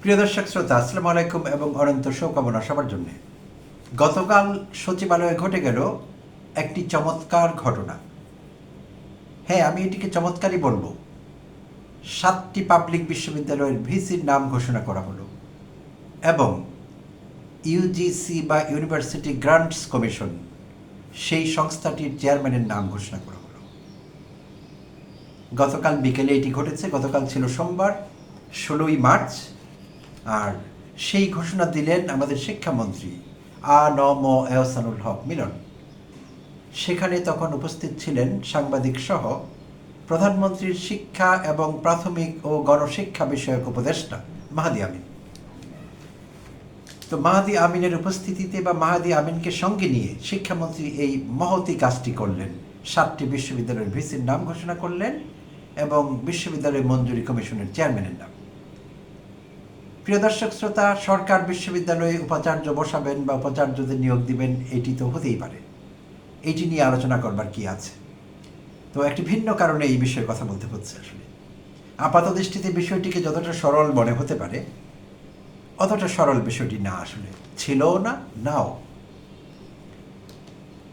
প্রিয় দর্শক শ্রোতা, আসসালামু আলাইকুম এবং অনন্ত শুভকামনা সবার জন্য। গতকাল সচিবালয়ে ঘটে গেল একটি চমৎকার ঘটনা। হ্যাঁ, আমি এটিকে চমৎকারই বলবো। 7টি পাবলিক বিশ্ববিদ্যালয়ের ভিসির নাম ঘোষণা করা হলো এবং ইউজিসি বা ইউনিভার্সিটি গ্রান্টস কমিশন, সেই সংস্থাটির চেয়ারম্যানের নাম ঘোষণা করা হলো। গতকাল বিকেলে এটি ঘটেছে। গতকাল ছিল সোমবার 16ই মার্চ। আর সেই ঘোষণা দিলেন আমাদের শিক্ষামন্ত্রী আ.ন.ম এহসানুল হক মিলন। সেখানে তখন উপস্থিত ছিলেন সাংবাদিক সহ প্রধানমন্ত্রীর শিক্ষা এবং প্রাথমিক ও গণশিক্ষা বিষয়ক উপদেষ্টা মাহাদি আমিন। তো মাহাদি আমিনের উপস্থিতিতে বা মাহাদি আমিনকে সঙ্গে নিয়ে শিক্ষামন্ত্রী এই মহতি কাজটি করলেন। 7টি বিশ্ববিদ্যালয়ের ভিসির নাম ঘোষণা করলেন এবং বিশ্ববিদ্যালয় মঞ্জুরি কমিশনের চেয়ারম্যানের নাম। প্রিয় দর্শক শ্রোতা, সরকার বিশ্ববিদ্যালয়ে উপাচার্য বসাবেন বা উপাচার্যদের নিয়োগ দিবেন, এটি তো হতেই পারে। এটি নিয়ে আলোচনা করবার কি আছে? তো একটি ভিন্ন কারণে এই বিষয়ে কথা বলতে হচ্ছে। আসলে আপাত দৃষ্টিতে বিষয়টিকে যতটা সরল মনে হতে পারে, অতটা সরল বিষয়টি না, আসলে ছিলও না, নাও।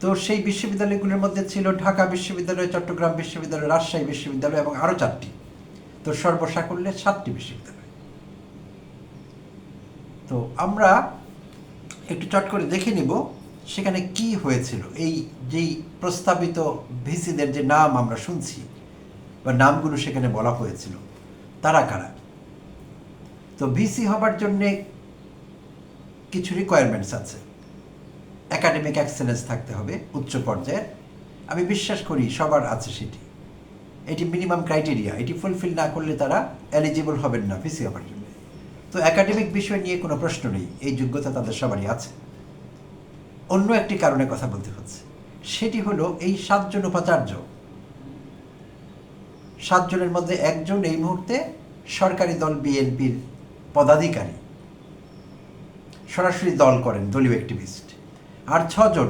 তো সেই বিশ্ববিদ্যালয়গুলোর মধ্যে ছিল ঢাকা বিশ্ববিদ্যালয়, চট্টগ্রাম বিশ্ববিদ্যালয়, রাজশাহী বিশ্ববিদ্যালয় এবং আরও 4টি। তো সর্বসাকুল্যে 7টি বিশ্ববিদ্যালয়। তো আমরা একটু চট করে দেখে নিব সেখানে কি হয়েছিল। এই যেই প্রস্তাবিত ভিসিদের যে নাম আমরা শুনছি বা নামগুলো সেখানে বলা হয়েছিল, তারা কারা। তো ভিসি হবার জন্যে কিছু রিকোয়ারমেন্টস আছে। একাডেমিক এক্সেলেন্স থাকতে হবে উচ্চ পর্যায়ের। আমি বিশ্বাস করি সবার আছে সেটি। এটি মিনিমাম ক্রাইটেরিয়া। এটি ফুলফিল না করলে তারা এলিজিবল হবেন না ভিসি হবার জন্য। তো একাডেমিক বিষয় নিয়ে কোনো প্রশ্ন নেই, এই যোগ্যতা তাদের সবারই আছে। অন্য একটি কারণে কথা বলতে হচ্ছে, সেটি হলো এই 7 জন উপাচার্য, 7 জনের মধ্যে একজন এই মুহূর্তে সরকারি দল বিএনপির পদাধিকারী, সরাসরি দল করেন, দলীয় অ্যাক্টিভিস্ট। আর 6 জন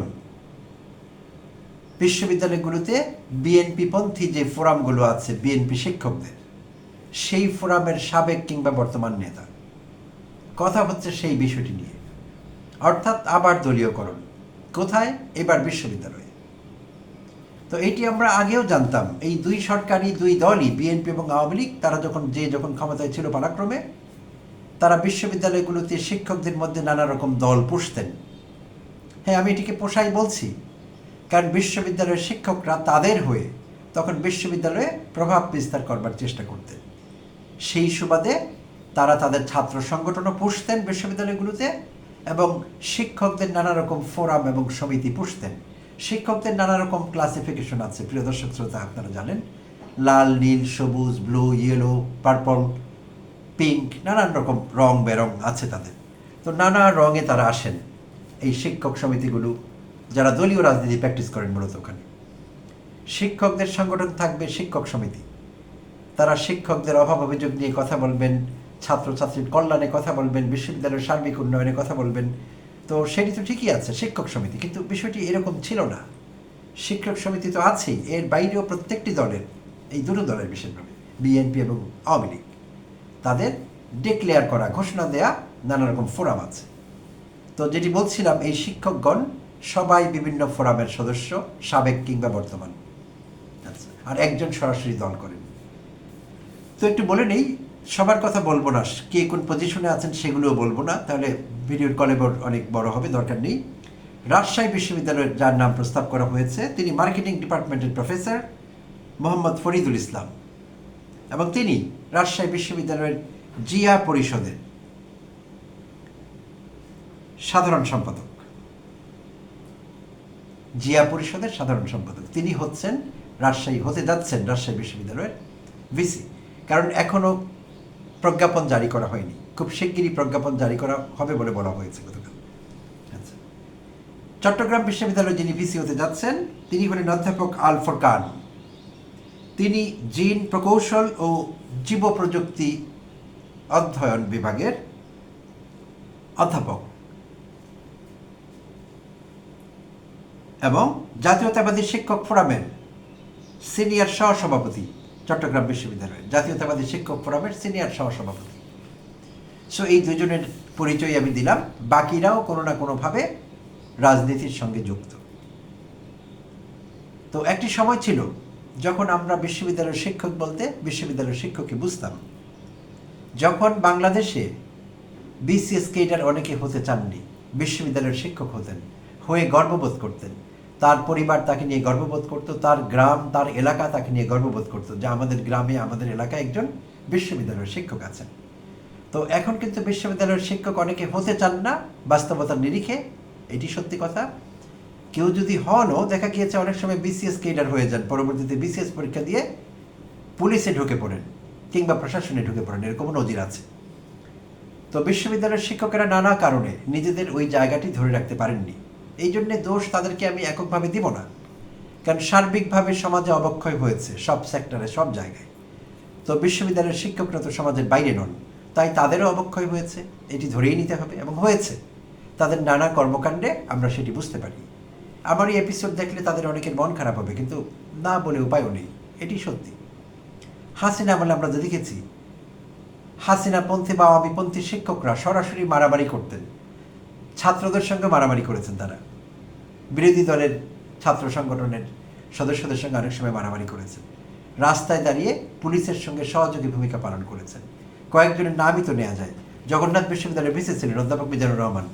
বিশ্ববিদ্যালয়গুলোতে বিএনপি পন্থী যে ফোরামগুলো আছে বিএনপি শিক্ষকদের, সেই ফোরামের সাবেক কিংবা বর্তমান নেতা। কথা হচ্ছে সেই বিষয়টি নিয়ে, অর্থাৎ আবার দলীয়করণ। কোথায়? এবার বিশ্ববিদ্যালয়ে। তো এটি আমরা আগেও জানতাম। এই দুই দলই, বিএনপি এবং আওয়ামী লীগ, তারা যখন ক্ষমতায় ছিল পালাক্রমে, তারা বিশ্ববিদ্যালয়গুলোতে শিক্ষকদের মধ্যে নানা রকম দল পুষতেন। হ্যাঁ, আমি এটিকে পোষাই বলছি, কারণ বিশ্ববিদ্যালয়ের শিক্ষকরা তাদের হয়ে তখন বিশ্ববিদ্যালয়ে প্রভাব বিস্তার করবার চেষ্টা করতেন। সেই সুবাদে তারা তাদের ছাত্র সংগঠনও পুষতেন বিশ্ববিদ্যালয়গুলোতে এবং শিক্ষকদের নানা রকম ফোরাম এবং সমিতি পুষতেন। শিক্ষকদের নানা রকম ক্লাসিফিকেশন আছে, প্রিয় দর্শক শ্রোতা, আপনারা জানেন। লাল, নীল, সবুজ, ব্লু, ইয়েলো, পার্পল, পিঙ্ক, নানান রকম রং বেরং আছে তাদের। তো নানা রঙে তারা আসেন এই শিক্ষক সমিতিগুলো, যারা দলীয় রাজনীতি প্র্যাকটিস করেন মূলত ওখানে। শিক্ষকদের সংগঠন থাকবে শিক্ষক সমিতি, তারা শিক্ষকদের অভাব অভিযোগ নিয়ে কথা বলবেন, ছাত্রছাত্রীর কল্যাণে কথা বলবেন, বিশ্ববিদ্যালয়ের সার্বিক উন্নয়নে কথা বলবেন। তো সেটি তো ঠিকই আছে, শিক্ষক সমিতি, কিন্তু বিষয়টি এরকম ছিল না। শিক্ষক সমিতি তো আছেই, এর বাইরেও প্রত্যেকটি দলের, এই দুটো দলের বিশেষভাবে বিএনপি এবং আওয়ামী লীগ, তাদের ডিক্লেয়ার করা, ঘোষণা দেয়া নানা রকম ফোরাম আছে। তো যেটি বলছিলাম, এই শিক্ষকগণ সবাই বিভিন্ন ফোরামের সদস্য, সাবেক কিংবা বর্তমান। আচ্ছা, আর একজন সরাসরি দল করেন। তো একটু বলে নেই, সবার কথা বলবো না, কে কোন পজিশনে আছেন সেগুলোও বলবো না, তাহলে ভিডিওর কলেবর অনেক বড় হবে, দরকার নেই। রাজশাহী বিশ্ববিদ্যালয়ের যার নাম প্রস্তাব করা হয়েছে, তিনি মার্কেটিং ডিপার্টমেন্টের প্রফেসর মোহাম্মদ ফরিদুল ইসলাম, এবং তিনি রাজশাহী বিশ্ববিদ্যালয়ের জিয়া পরিষদের সাধারণ সম্পাদক। জিয়া পরিষদের সাধারণ সম্পাদক তিনি হতে যাচ্ছেন রাজশাহী বিশ্ববিদ্যালয়ের ভিসি। কারণ এখনো প্রজ্ঞাপন জারি করা হয়নি, খুব শিগগিরই প্রজ্ঞাপন জারি করা হবে বলে বলা হয়েছে গতকাল। আচ্ছা, চট্টগ্রাম বিশ্ববিদ্যালয়ে যিনি ভিসি হতে যাচ্ছেন, তিনি হলেন অধ্যাপক আল ফোরকান। তিনি জিন প্রকৌশল ও জীব প্রযুক্তি অধ্যয়ন বিভাগের অধ্যাপক এবং জাতীয়তাবাদী শিক্ষক ফোরামের সিনিয়র সহসভাপতি। চট্টগ্রাম বিশ্ববিদ্যালয়ের জাতীয়তাবাদী শিক্ষক ফোরামের সিনিয়র সহসভাপতি। সো এই দুজনের পরিচয় আমি দিলাম, বাকিরাও কোনো না কোনোভাবে রাজনীতির সঙ্গে যুক্ত। তো একটি সময় ছিল যখন আমরা বিশ্ববিদ্যালয়ের শিক্ষক বলতে বিশ্ববিদ্যালয়ের শিক্ষককে বুঝতাম। যখন বাংলাদেশে বিসিএস ক্যাডার অনেকে হতে চাননি, বিশ্ববিদ্যালয়ের শিক্ষক হতেন, হয়ে গর্ববোধ করতেন, তার পরিবার তাকে নিয়ে গর্ববোধ করতো, তার গ্রাম তার এলাকা তাকে নিয়ে গর্ববোধ করতো যে আমাদের গ্রামে আমাদের এলাকায় একজন বিশ্ববিদ্যালয়ের শিক্ষক আছেন। তো এখন কিন্তু বিশ্ববিদ্যালয়ের শিক্ষক অনেকে হতে চান না বাস্তবতার নিরিখে, এটি সত্যি কথা। কেউ যদি হনও, দেখা গিয়েছে অনেক সময় বিসিএস ক্যাডার হয়ে যান, পরবর্তীতে বিসিএস পরীক্ষা দিয়ে পুলিশে ঢুকে পড়েন কিংবা প্রশাসনে ঢুকে পড়েন, এরকমও নজির আছে। তো বিশ্ববিদ্যালয়ের শিক্ষকেরা নানা কারণে নিজেদের ওই জায়গাটি ধরে রাখতে পারেননি। এই জন্যে দোষ তাদেরকে আমি এককভাবে দিব না, কারণ সার্বিকভাবে সমাজে অবক্ষয় হয়েছে সব সেক্টরে, সব জায়গায়। তো বিশ্ববিদ্যালয়ের শিক্ষকরা তো সমাজের বাইরে নন, তাই তাদেরও অবক্ষয় হয়েছে, এটি ধরেই নিতে হবে, এবং হয়েছে। তাদের নানা কর্মকাণ্ডে আমরা সেটি বুঝতে পারি। আমার এই এপিসোড দেখলে তাদের অনেকের মন খারাপ হবে, কিন্তু না বলে উপায়ও নেই, এটি সত্যি। হাসিনা আমলে আমরা যা দেখেছি, হাসিনাপন্থী বা আওয়ামীপন্থী শিক্ষকরা সরাসরি মারামারি করতেন, ছাত্রদের সঙ্গে মারামারি করেছেন তারা, বিরোধী দলের ছাত্র সংগঠনের সদস্যদের সঙ্গে অনেক সময় মারামারি করেছেন, রাস্তায় দাঁড়িয়ে পুলিশের সঙ্গে সহযোগী ভূমিকা পালন করেছেন। কয়েকজনের নামই তো নেওয়া যায়। জগন্নাথ বিশ্ববিদ্যালয়ের ভিসি ছিলেন অধ্যাপক মিজানুর রহমান,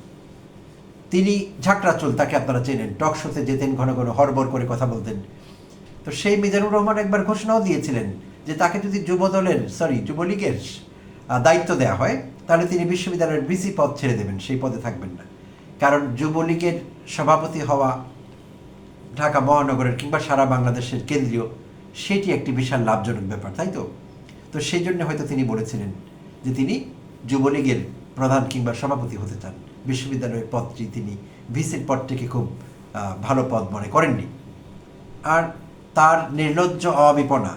তিনি ঝাঁকড়াচুল, তাকে আপনারা চেনেন, টক শোতে যেতেন, ঘন ঘন হরবর করে কথা বলতেন। তো সেই মিজানুর রহমান একবার ঘোষণাও দিয়েছিলেন যে তাকে যদি যুবলীগের দায়িত্ব দেওয়া হয়, তাহলে তিনি বিশ্ববিদ্যালয়ের ভিসি পদ ছেড়ে দেবেন, সেই পদে থাকবেন না। কারণ যুবলীগের সভাপতি হওয়া ঢাকা মহানগরের কিংবা সারা বাংলাদেশের কেন্দ্রীয়, সেটি একটি বিশাল লাভজনক ব্যাপার, তাই তো? তো সেই জন্য হয়তো তিনি বলেছিলেন যে তিনি যুবলীগের প্রধান কিংবা সভাপতি হতে চান। বিশ্ববিদ্যালয়ের পদটি তিনি ভিসির পদটিকে খুব ভালো পদ মনে করেননি। আর তার নির্লজ্জ আওয়ামীপনা,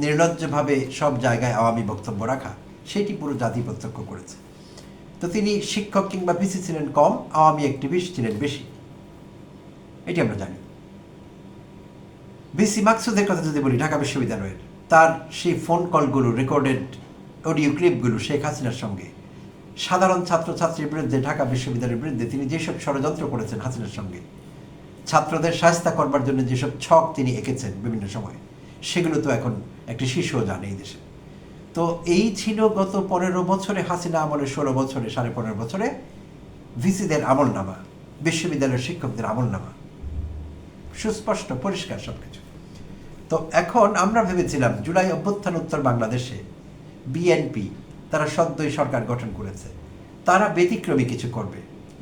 নির্লজ্জভাবে সব জায়গায় আওয়ামী বক্তব্য রাখা, সেটি পুরো জাতি প্রত্যক্ষ করেছে। তো তিনি শিক্ষক কিংবা ভিসি ছিলেন কম, আওয়ামী অ্যাক্টিভিস্ট ছিলেন বেশি, এটি আমরা জানি। ভিসি মাকসুদের কথা যদি বলি, ঢাকা বিশ্ববিদ্যালয়ের, তার সেই ফোন কলগুলো, রেকর্ডেড অডিও ক্লিপগুলো শেখ হাসিনার সঙ্গে, সাধারণ ছাত্রছাত্রীর বিরুদ্ধে, ঢাকা বিশ্ববিদ্যালয়ের বিরুদ্ধে তিনি যেসব ষড়যন্ত্র করেছেন হাসিনার সঙ্গে, ছাত্রদের শায়েস্তা করবার জন্য যেসব ছক তিনি এঁকেছেন বিভিন্ন সময়, সেগুলো তো এখন একটি শিশুও জানে এই দেশে। তো এই ছিল গত 15 বছরে, হাসিনা আমলে 16 বছরে, 15.5 বছরে ভিসিদের আমলনামা, বিশ্ববিদ্যালয়ের শিক্ষকদের আমলনামা, সুস্পষ্ট পরিষ্কার সবকিছু। তো এখন আমরা ভেবেছিলাম জুলাই অভ্যুত্থান উত্তর বাংলাদেশে বিএনপি, তারা সদ্যই সরকার গঠন করেছে, তারা ব্যতিক্রমী কিছু করবে,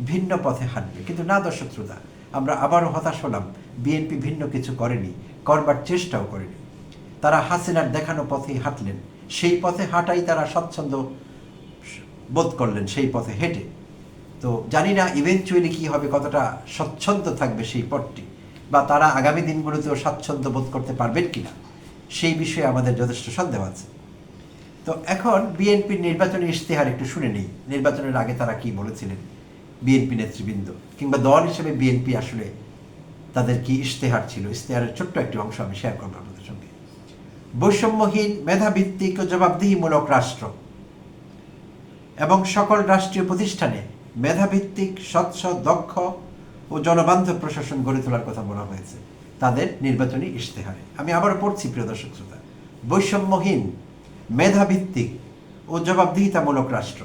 ভিন্ন পথে হাঁটবে। কিন্তু না দর্শক শ্রোতা, আমরা আবারও হতাশ হলাম। বিএনপি ভিন্ন কিছু করেনি, করবার চেষ্টাও করেনি। তারা হাসিনার দেখানো পথেই হাঁটলেন, সেই পথে হাঁটাই তারা স্বচ্ছন্দ বোধ করলেন, সেই পথে হেঁটে। তো জানি না ইভেনচুয়ালি কী হবে, কতটা স্বচ্ছন্দ থাকবে সেই পথটি, বা তারা আগামী দিনগুলোতেও স্বাচ্ছন্দ্য বোধ করতে পারবেন কিনা, সেই বিষয়ে আমাদের যথেষ্ট সন্দেহ আছে। তো এখন বিএনপির নির্বাচনী ইশতেহার একটু শুনে নেই। নির্বাচনের আগে তারা কি বলেছিলেন বিএনপি নেতৃবৃন্দ, কিংবা দল হিসেবে বিএনপি আসলে তাদের কি ইশতেহার ছিল। ইশতেহারের ছোট্ট একটি অংশ আমি শেয়ার করবো আপনাদের সঙ্গে। বৈষম্যহীন, মেধাভিত্তিক ও জবাবদিহিমূলক রাষ্ট্র এবং সকল রাষ্ট্রীয় প্রতিষ্ঠানে মেধাভিত্তিক, স্বচ্ছ, দক্ষ ও জনবান্ধব প্রশাসন গড়ে তোলার কথা বলা হয়েছে তাদের নির্বাচনী ইশতেহারে। আমি আবারও পড়ছি, প্রিয় দর্শক শ্রোতা। বৈষম্যহীন, মেধাভিত্তিক ও জবাবদিহিতামূলক রাষ্ট্র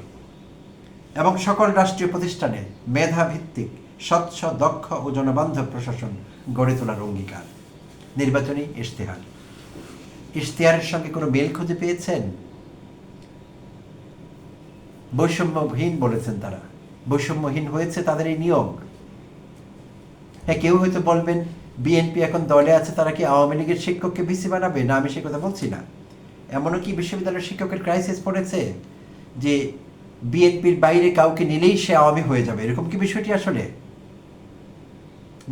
এবং সকল রাষ্ট্রীয় প্রতিষ্ঠানে মেধাভিত্তিক, স্বচ্ছ, দক্ষ ও জনবান্ধব প্রশাসন গড়ে তোলার অঙ্গীকার, নির্বাচনী ইশতেহার। ইশতেহারের সঙ্গে কোনো মেল খুঁজে পেয়েছেন? বৈষম্যহীন বলেছেন তারা, বৈষম্যহীন হয়েছে তাদের এই নিয়োগ। হ্যাঁ, কেউ হয়তো বলবেন বিএনপি এখন দলে আছে, তারা কি আওয়ামী লীগের শিক্ষককে ভিসি বানাবে? না, আমি সে কথা বলছি না। এমনও কি বিশ্ববিদ্যালয়ের শিক্ষকের ক্রাইসিস পড়েছে যে বিএনপির বাইরে কাউকে নিলেই সে আওয়ামী হয়ে যাবে, এরকম কি বিষয়টি আসলে?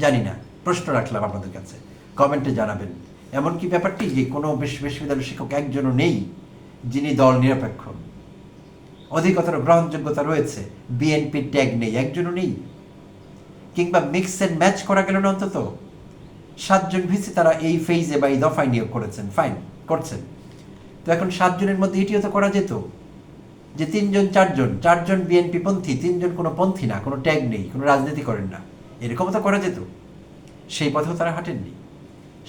জানি না, প্রশ্ন রাখলাম আপনাদের কাছে, কমেন্টে জানাবেন। এমন কি ব্যাপারটি যে কোনো বিশ্ববিদ্যালয়ের শিক্ষক একজনও নেই যিনি দল নিরপেক্ষ, অধিকতর গ্রহণযোগ্যতা রয়েছে, বিএনপির ট্যাগ নেই, একজনও নেই? কিংবা মিক্স অ্যান্ড ম্যাচ করা গেল না অন্তত? 7 জন ভিসি তারা এই ফেজে বা এই দফায় নিয়োগ করেছেন, ফাইন করছেন। তো এখন 7 জনের মধ্যে এটিও তো করা যেত। যে তিনজন চারজন বিএনপি পন্থী, তিনজন কোনো পন্থী না, কোনো ট্যাগ নেই, কোনো রাজনীতি করেন না, এরকমও তো করা যেত। সেই পথেও তারা হাঁটেননি।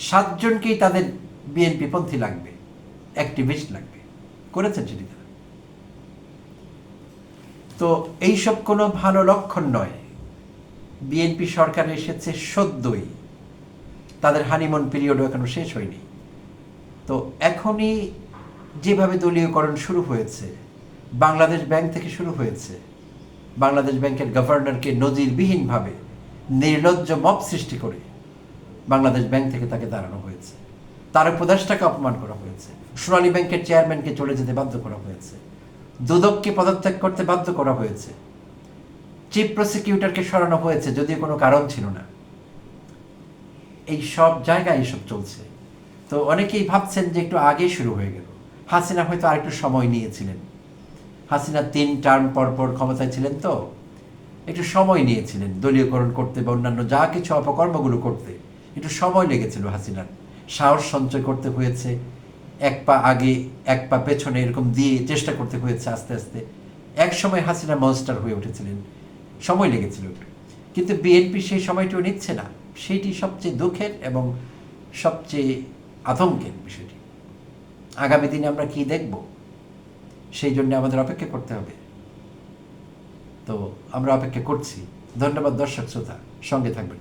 7 জনকেই তাদের বিএনপি পন্থী লাগবে, অ্যাক্টিভিস্ট লাগবে, করেছেন সেটি তারা। তো এইসব কোনো ভালো লক্ষণ নয়। বিএনপি সরকার এসেছে সদ্যই, তাদের হানিমুন পিরিয়ডও এখনো শেষ হয়নি। তো এখনই যেভাবে দলীয়করণ শুরু হয়েছে, বাংলাদেশ ব্যাংক থেকে শুরু হয়েছে, বাংলাদেশ ব্যাংকের গভর্নরকে নজিরবিহীনভাবে নির্লজ্জ মব সৃষ্টি করে বাংলাদেশ ব্যাংক থেকে তাকে দাঁড়ানো হয়েছে, তার উপদেষ্টাকে অপমান করা হয়েছে, সোনালী ব্যাংকের চেয়ারম্যানকে চলে যেতে বাধ্য করা হয়েছে, দুদককে পদত্যাগ করতে বাধ্য করা হয়েছে, চিফ প্রসিকিউটরকে সরানো হয়েছে যদিও কোনো কারণ ছিল না। এই সব জায়গায় এসব চলছে। তো অনেকেই ভাবছেন যে একটু আগে শুরু হয়ে গেল। হাসিনা হয়তো আরেকটু সময় নিয়েছিলেন। হাসিনা 3 টার্ম পর ক্ষমতায় ছিলেন, তো একটু সময় নিয়েছিলেন দলীয়করণ করতে বা অন্যান্য যা কিছু অপকর্মগুলো করতে। একটু সময় লেগেছিল হাসিনার, সাহস সঞ্চয় করতে হয়েছে, 1 পা আগে 1 পা পেছনে এরকম দিয়ে চেষ্টা করতে হয়েছে আস্তে আস্তে। এক সময় হাসিনা মনস্টার হয়ে উঠেছিলেন, সময় লেগেছিল একটু। কিন্তু বিএনপি সেই সময়টিও নিচ্ছে না, সেইটি সবচেয়ে দুঃখের এবং সবচেয়ে আতঙ্কের বিষয়টি। আগামী দিনে আমরা কি দেখব, সেই জন্য আমাদের অপেক্ষা করতে হবে। তো আমরা অপেক্ষা করছি। ধন্যবাদ দর্শক শ্রোতা, সঙ্গে থাকবেন।